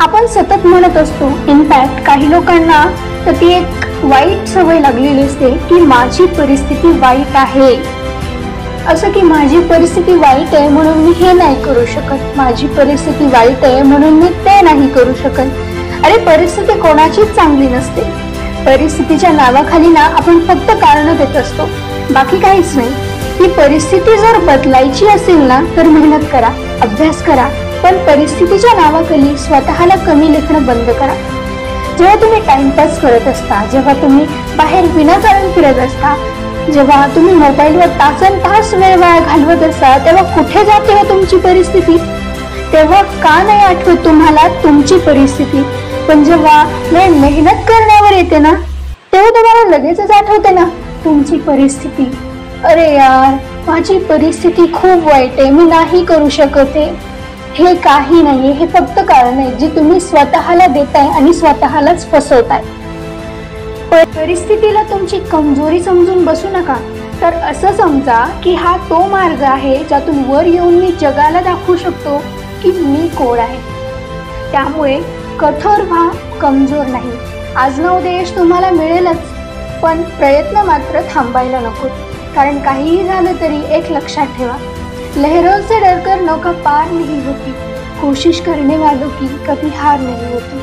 आपण सतत म्हणत असतो, इनफॅक्ट काही लोकांना तर ती एक वाईट सवय लागलेली असते की माझी परिस्थिती वाईट आहे, असं की माझी परिस्थिती वाईट आहे म्हणून मी हे नाही करू शकत, माझी परिस्थिती वाईट आहे म्हणून मी ते नाही करू शकत। अरे परिस्थिती कोणाचीच चांगली नसते, परिस्थितीच्या नावाखाली ना आपण फक्त कारण देत असतो, बाकी काहीच नाही। ही परिस्थिती जर बदलायची असेल ना तर मेहनत करा, अभ्यास करा, पण परिस्थितीच्या नावाखाली स्वतःला कमी लेखणं बंद करा। जेव्हा तुम्ही टाइमपास करत असता, जेव्हा तुम्ही बाहेर विनाकारण फिरत असता, जेव्हा तुम्ही मोबाईलवर तासनतास वेळ वाया घालवत असता, तेव्हा कुठे जाते हो तुमची परिस्थिती? तेव्हा का नाही आठवत तुम्हाला तुमची परिस्थिती? पण जेव्हा वेळ मेहनत करण्यावर येते ना तेव्हा तुम्हाला लगेचच आठवते ना तुमची परिस्थिती। अरे यार, माझी परिस्थिती खूप वाईट आहे, मी नाही करू शकत आहे। हे काही नाहीये, हे फक्त कारण आहे जे तुम्ही स्वतःला देताय आणि स्वतःलाच फसवताय। परिस्थितीला तुमची कमजोरी समजून बसू नका, तर असं समजा की हा तो मार्ग आहे ज्यातून वर येऊन मी जगाला दाखवू शकतो की मी कोण आहे। त्यामुळे कठोर व्हा, कमजोर नाही। आज ना उद्या यश तुम्हाला मिळेलच, पण प्रयत्न मात्र थांबायला नको, कारण काहीही झालं तरी एक लक्षात ठेवा, लहरों से डरकर नौका पार नहीं होती, कोशिश करने वालों की कभी हार नहीं होती।